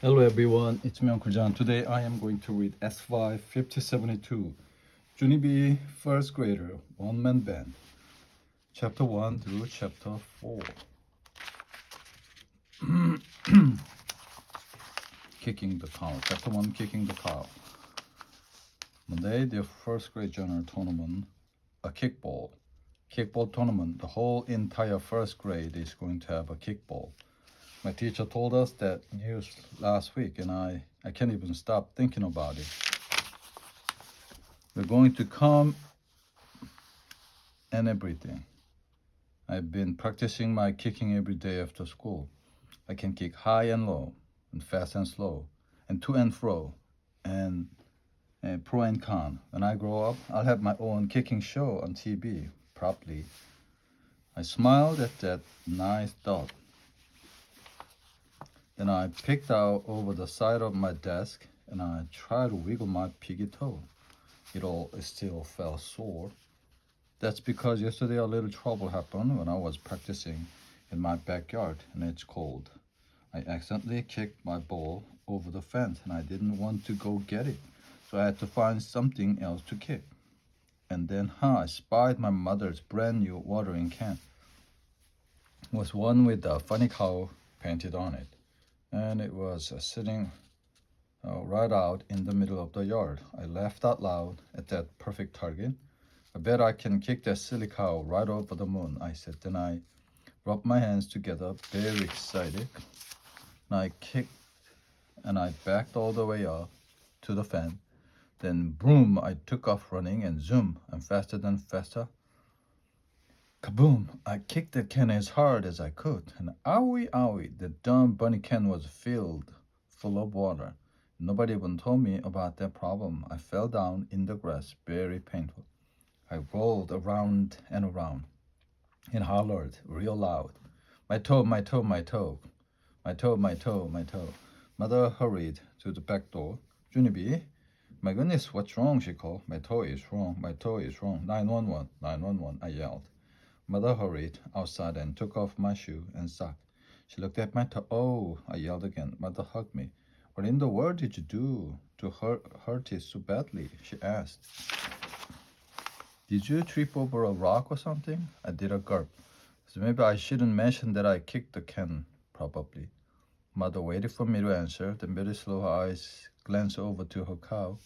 Hello everyone, it's me Uncle John. Today I am going to read S5 5072, Junie B First Grader, One Man Band, Chapter 1 through Chapter 4. Kicking the Cow, Chapter 1, Kicking the Cow. Monday, the first grade general tournament, a kickball. Kickball tournament, the whole entire first grade is going to have a kickball. My teacher told us that news last week and I can't even stop thinking about it. We're going to come and everything. I've been practicing my kicking every day after school. I can kick high and low, and fast and slow, and to and fro, and pro and con. When I grow up, I'll have my own kicking show on TV, probably. I smiled at that nice thought. Then I peeked out over the side of my desk and I tried to wiggle my piggy toe. It all still felt sore. That's because yesterday a little trouble happened when I was practicing in my backyard and it's cold. I accidentally kicked my ball over the fence and I didn't want to go get it, so I had to find something else to kick. And then I spied my mother's brand new watering can. It was one with a funny cow painted on it, and it was sitting right out in the middle of the yard. I laughed out loud at that perfect target. I bet I can kick that silly cow right over the moon, I said. Then I rubbed my hands together, very excited. And I kicked and I backed all the way up to the fence. Then, boom, I took off running and zoom, and faster than faster. Kaboom! I kicked the can as hard as I could, and owie, owie, the dumb bunny can was filled full of water. Nobody even told me about that problem. I fell down in the grass, very painful. I rolled around and around and hollered real loud. My toe, my toe, my toe. My toe, my toe, my toe. Mother hurried to the back door. Junie B, my goodness, what's wrong? She called. My toe is wrong. My toe is wrong. 911, 911, I yelled. Mother hurried outside and took off my shoe and sock. She looked at my toe. Oh, I yelled again. Mother hugged me. What in the world did you do to hurt it so badly? She asked. Did you trip over a rock or something? I did a gulp. So maybe I shouldn't mention that I kicked the can, probably. Mother waited for me to answer, then very slow her eyes glanced over to her cow.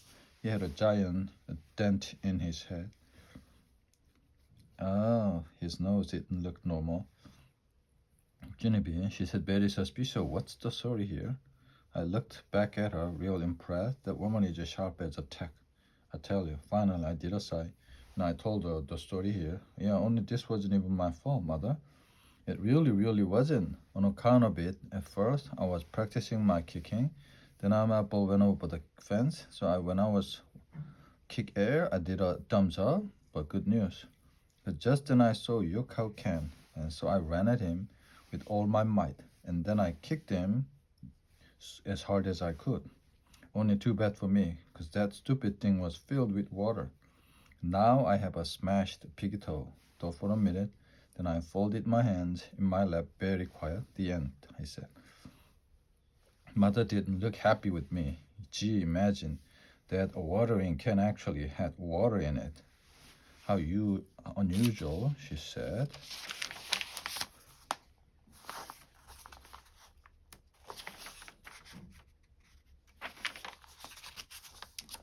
He had a giant dent in his head. Oh, his nose didn't look normal. Genevieve, she said very suspicious. What's the story here? I looked back at her, real impressed. That woman is as sharp as a tack. I tell you, finally I did a sigh, and I told her the story here. Yeah, only this wasn't even my fault, Mother. It really wasn't. On account of it, at first I was practicing my kicking. Then my ball went over the fence, so when I was kick air, I did a thumbs up. But good news. But just then I saw your cow can, and so I ran at him with all my might, and then I kicked him as hard as I could. Only too bad for me, because that stupid thing was filled with water. Now I have a smashed piggy toe. Though for a minute, then I folded my hands in my lap very quiet. The end, I said. Mother didn't look happy with me. Gee, imagine that a watering can actually had water in it. How unusual, she said.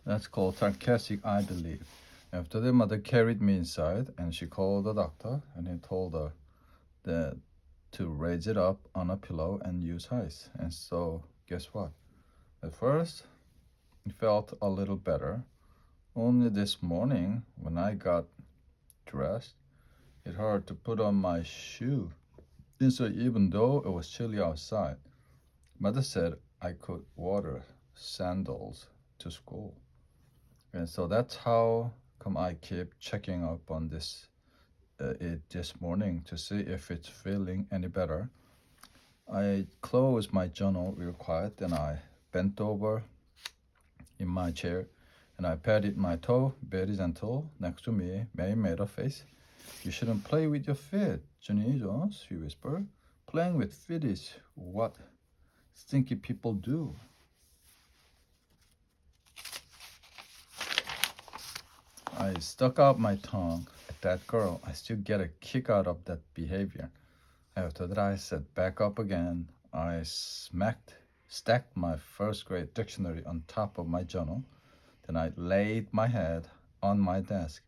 That's called sarcastic, I believe. After the mother carried me inside and she called the doctor and he told her that to raise it up on a pillow and use ice. And so, guess what? At first, it felt a little better. Only this morning, when I got dressed, it hurt to put on my shoe. And so, even though it was chilly outside, Mother said I could wear sandals to school. And so that's how come I keep checking up on it this morning to see if it's feeling any better. I closed my journal real quiet, then I bent over in my chair and I patted my toe very gentle next to me. May made a face. You shouldn't play with your feet, Junie Jones, she whispered. Playing with feet is what? stinky people do. I stuck out my tongue at that girl. I still get a kick out of that behavior. After that, I sat back up again. I stacked my first grade dictionary on top of my journal. Then I laid my head on my desk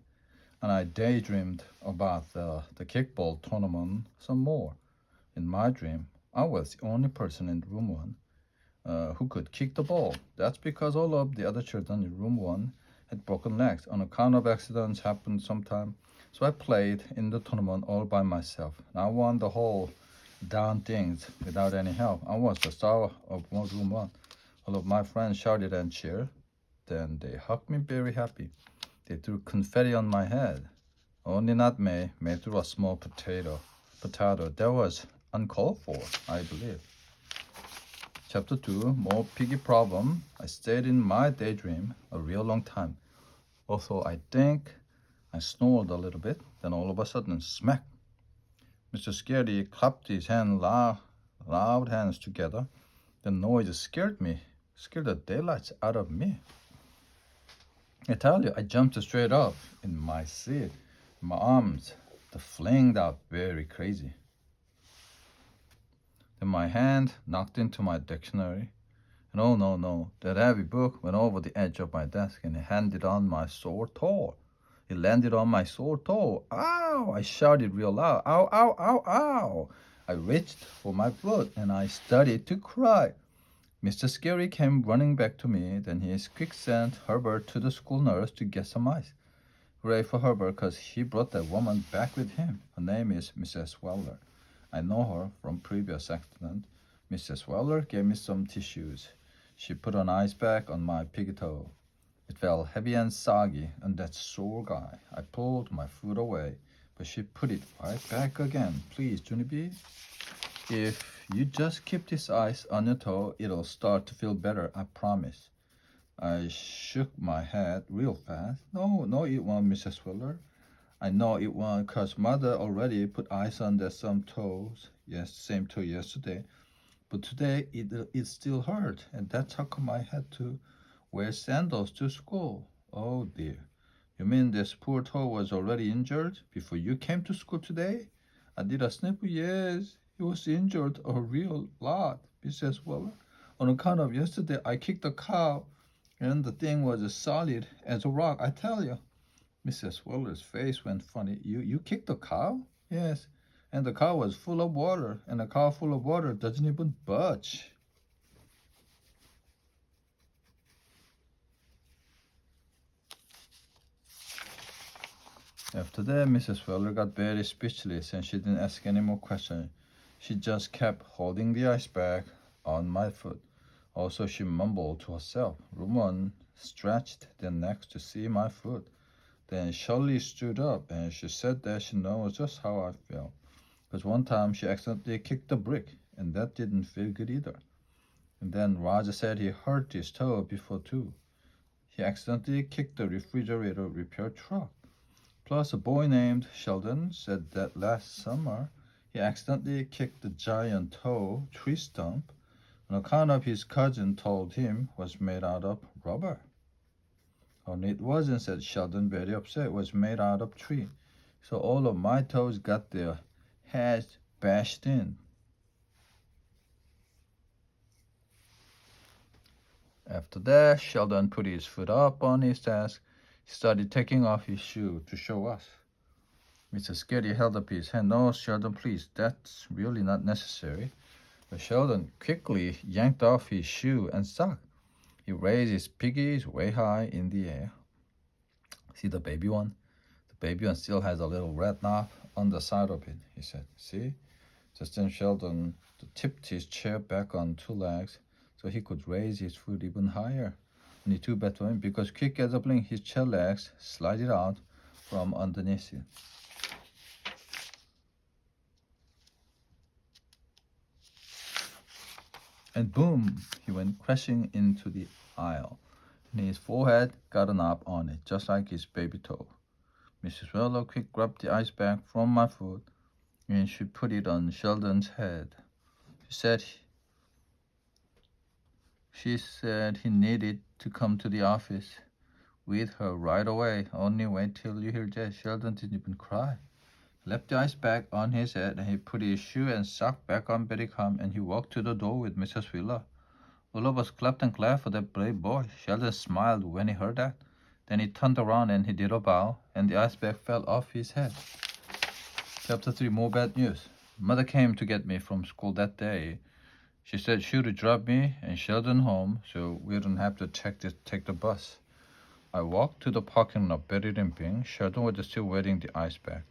and I daydreamed about the kickball tournament some more. In my dream, I was the only person in room one who could kick the ball. That's because all of the other children in room one had broken legs. On account of accidents happened sometime. So I played in the tournament all by myself. And I won the whole darn things without any help. I was the star of room one. All of my friends shouted and cheered. Then they hugged me very happy. They threw confetti on my head. Only not me. May threw a small potato. That was uncalled for, I believe. Chapter 2, More Piggy Problem. I stayed in my daydream a real long time. Also, I think I snored a little bit. Then all of a sudden, smack. Mr. Scary clapped his loud hands together. The noise scared the daylights out of me. I tell you, I jumped straight up in my seat. My arms, they flinged out very crazy. Then my hand knocked into my dictionary. And oh no, that heavy book went over the edge of my desk and it landed on my sore toe. It landed on my sore toe. Ow! I shouted real loud. Ow, ow, ow, ow! I reached for my foot and I started to cry. Mr. Scary came running back to me. Then he quick sent Herbert to the school nurse to get some ice. Hooray for Herbert, because he brought that woman back with him. Her name is Mrs. Weller. I know her from previous accident. Mrs. Weller gave me some tissues. She put an ice pack on my piggy toe. It felt heavy and soggy on that sore guy. I pulled my foot away, but she put it right back again. Please, Junie B, if you just keep this ice on your toe, it'll start to feel better, I promise. I shook my head real fast. No, it won't, Mrs. Weller. I know it won't, 'cause mother already put ice on the some toes. Yes, same toe yesterday. But today it still hurt, and that's how come I had to wear sandals to school. Oh dear. You mean this poor toe was already injured before you came to school today? I did a snip. Yes, he was injured a real lot, Mrs. Weller. On account of yesterday, I kicked a cow, and the thing was as solid as a rock, I tell you. Mrs. Weller's face went funny. You kicked a cow? Yes. And the cow was full of water, and a cow full of water doesn't even budge. After that, Mrs. Weller got very speechless and she didn't ask any more questions. She just kept holding the ice pack on my foot. Also, she mumbled to herself. Roman stretched their necks to see my foot. Then Shirley stood up and she said that she knows just how I felt. Because one time she accidentally kicked a brick, and that didn't feel good either. And then Roger said he hurt his toe before too. He accidentally kicked the refrigerator repair truck. Plus, a boy named Sheldon said that last summer he accidentally kicked the giant toe tree stump on account of his cousin told him was made out of rubber. Only it wasn't, said Sheldon, very upset. It was made out of tree. So all of my toes got their heads bashed in. After that, Sheldon put his foot up on his desk. He started taking off his shoe to show us. Mr. Scary held up his hand. No, Sheldon, please, that's really not necessary. But Sheldon quickly yanked off his shoe and sock. He raised his piggies way high in the air. See the baby one? The baby one still has a little red knob on the side of it, he said. See? Just then Sheldon tipped his chair back on two legs so he could raise his foot even higher. Only too bad for him, because quick as a blink his chair legs slided out from underneath it. And boom, he went crashing into the aisle. And his forehead got a knob on it, just like his baby toe. Mrs. Weller quick grabbed the ice pack from my foot and she put it on Sheldon's head. She said She said he needed to come to the office with her right away. Only wait till you hear that. Sheldon didn't even cry. He left the ice bag on his head and he put his shoe and sock back on very calm and he walked to the door with Mrs. Wheeler. All of us clapped and clapped for that brave boy. Sheldon smiled when he heard that. Then he turned around and he did a bow and the ice bag fell off his head. Chapter 3, more bad news. Mother came to get me from school that day. She said she would drop me and Sheldon home so we wouldn't have to take the bus. I walked to the parking lot, very limping. Sheldon was still wearing the ice bag,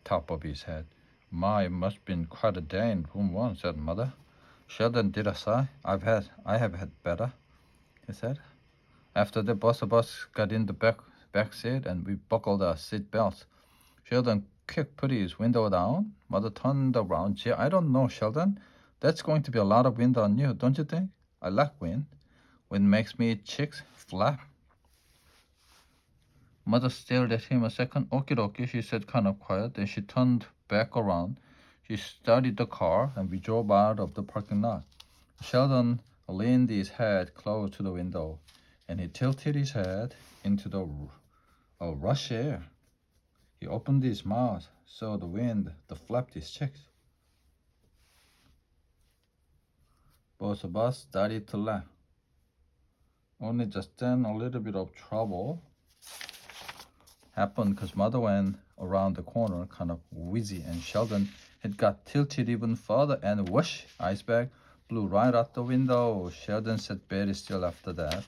top of his head. My, it must have been quite a day in room 1, said Mother. Sheldon did a sigh. I have had better, he said. After the both of us got in the back seat and we buckled our seat belts. Sheldon quick put his window down. Mother turned around. Gee, I don't know, Sheldon. That's going to be a lot of wind on you, don't you think? I like wind. Wind makes me cheeks flap. Mother stared at him a second. Okie dokie, she said kind of quiet. Then she turned back around. She started the car and we drove out of the parking lot. Sheldon leaned his head close to the window and he tilted his head into the rush air. He opened his mouth so the wind flapped his cheeks. Both of us started to laugh. Only just then a little bit of trouble happened because Mother went around the corner kind of wheezy and Sheldon had got tilted even further and whoosh, ice bag blew right out the window. Sheldon sat very still after that.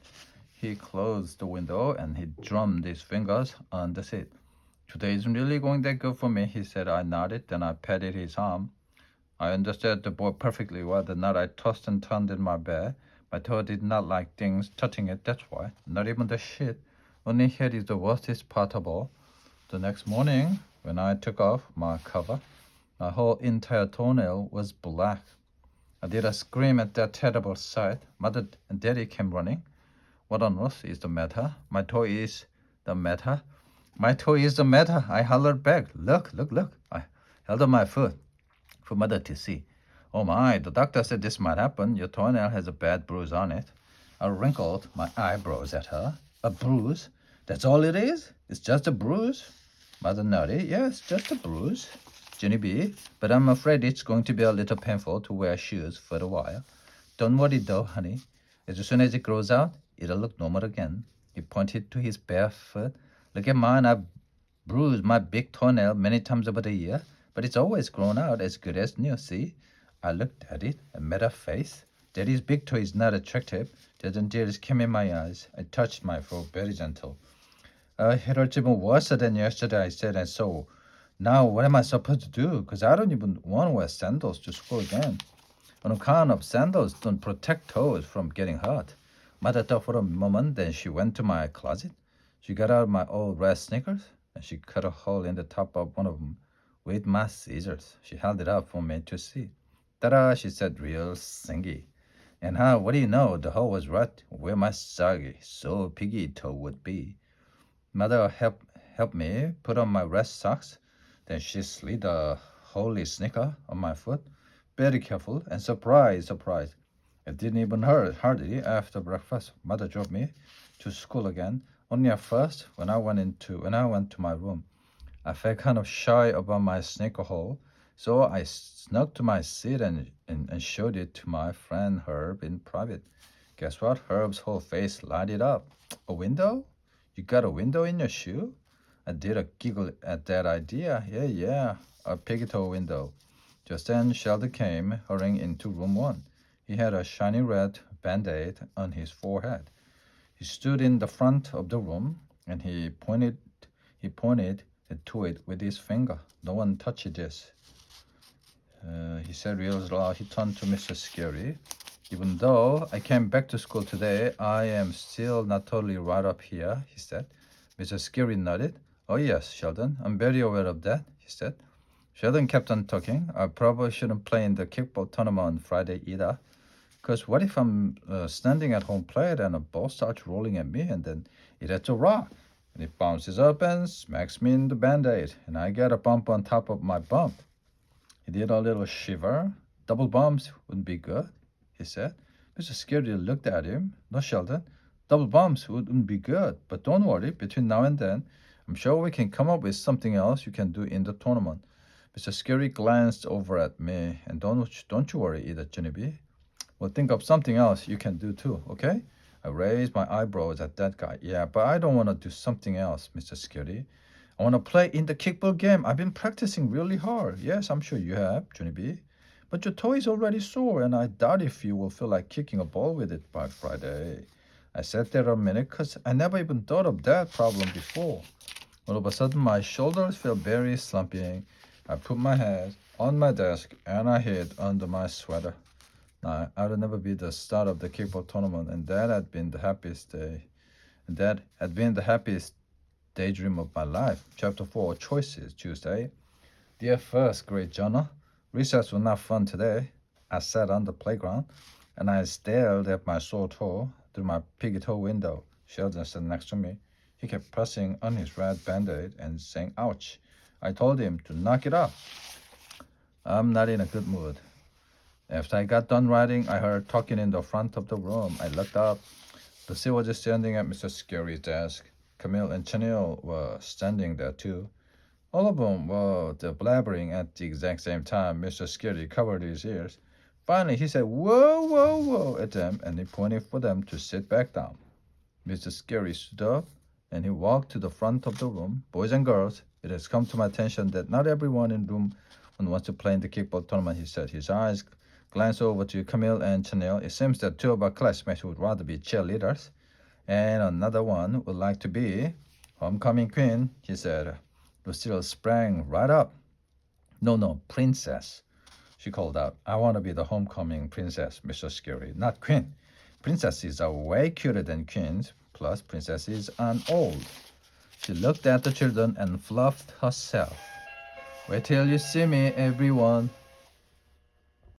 He closed the window and he drummed his fingers on the seat. Today isn't really going that good for me, he said. I nodded, then I patted his arm. I understood the boy perfectly well. The night I tossed and turned in my bed. My toe did not like things touching it, that's why. Not even the shit. Only head is the worstest part of all. The next morning, when I took off my cover, my whole entire toenail was black. I did a scream at that terrible sight. Mother and Daddy came running. What on earth is the matter? My toe is the matter. My toe is the matter. I hollered back. Look. I held up my foot for Mother to see. Oh my, the doctor said this might happen. Your toenail has a bad bruise on it. I wrinkled my eyebrows at her. A bruise? That's all it is? It's just a bruise? Mother nodded. Yes, just a bruise, Junie B. But I'm afraid it's going to be a little painful to wear shoes for a while. Don't worry though, honey. As soon as it grows out, it'll look normal again. He pointed to his bare foot. Look at mine. I've bruised my big toenail many times over the year, but it's always grown out as good as new, see? I looked at it and met her face. Daddy's big toe is not attractive. Dad tears came in my eyes. I touched my foot very gentle. It hurts even worse than yesterday, I said, and so now what am I supposed to do? Because I don't even want to wear sandals to school again. On account of sandals don't protect toes from getting hurt. Mother thought for a moment, then she went to my closet. She got out my old red sneakers, and she cut a hole in the top of one of them with my scissors. She held it up for me to see. Ta-da, she said, real singy. And what do you know, the hole was right where my soggy, so piggy toe would be. Mother helped me put on my red socks. Then she slid a holy sneaker on my foot. Very careful and surprise. It didn't even hurt hardly after breakfast. Mother drove me to school again. Only at first, when I went to my room, I felt kind of shy about my sneaker hole, so I snuck to my seat and showed it to my friend Herb in private. Guess what? Herb's whole face lighted up. A window? You got a window in your shoe? I did a giggle at that idea. Yeah, a piggy-toe window. Just then Sheldon came hurrying into room 1. He had a shiny red band-aid on his forehead. He stood in the front of the room and he pointed to it with his finger. No one touched this. He said real loud. He turned to Mr. Scary. Even though I came back to school today, I am still not totally right up here, he said. Mr. Scary nodded. Oh yes, Sheldon, I'm very aware of that, he said. Sheldon kept on talking. I probably shouldn't play in the kickball tournament on Friday either. Because what if I'm standing at home plate and a ball starts rolling at me and then it hits a rock and it bounces up and smacks me in the band-aid and I get a bump on top of my bump. He did a little shiver. Double bumps wouldn't be good, he said. Mr. Scary looked at him. No, Sheldon. Double bumps wouldn't be good, but don't worry. Between now and then, I'm sure we can come up with something else you can do in the tournament. Mr. Scary glanced over at me, and don't you worry either, Junie B. We'll think of something else you can do too, okay? I raised my eyebrows at that guy. Yeah, but I don't want to do something else, Mr. Scary. I want to play in the kickball game. I've been practicing really hard. Yes, I'm sure you have, Junie B. But your toe is already sore, and I doubt if you will feel like kicking a ball with it by Friday. I sat there a minute because I never even thought of that problem before. All of a sudden, my shoulders felt very slumping. I put my head on my desk and I hid under my sweater. Now, I would never be the start of the kickball tournament, and that had been the happiest day. And that had been the happiest daydream of my life. Chapter 4, Choices, Tuesday. Dear first grade journal, recess was not fun today. I sat on the playground and I stared at my sore toe through my piggy toe window. Sheldon sat next to me. He kept pressing on his red band-aid and saying, ouch. I told him to knock it off. I'm not in a good mood. After I got done writing, I heard talking in the front of the room. I looked up. Lucy was standing at Mr. Scary's desk. Camille and Chanel were standing there too. All of them were blabbering at the exact same time. Mr. Scary covered his ears. Finally, he said, whoa, whoa, whoa, at them, and he pointed for them to sit back down. Mr. Scary stood up, and he walked to the front of the room. Boys and girls, it has come to my attention that not everyone in room wants to play in the kickball tournament, he said. His eyes glanced over to Camille and Chanel. It seems that two of our classmates would rather be cheerleaders, and another one would like to be homecoming queen, he said. Lucille sprang right up. No, princess, she called out. I want to be the homecoming princess, Mr. Scary, not queen. Princesses are way cuter than queens, plus princesses aren't old. She looked at the children and fluffed herself. Wait till you see me, everyone.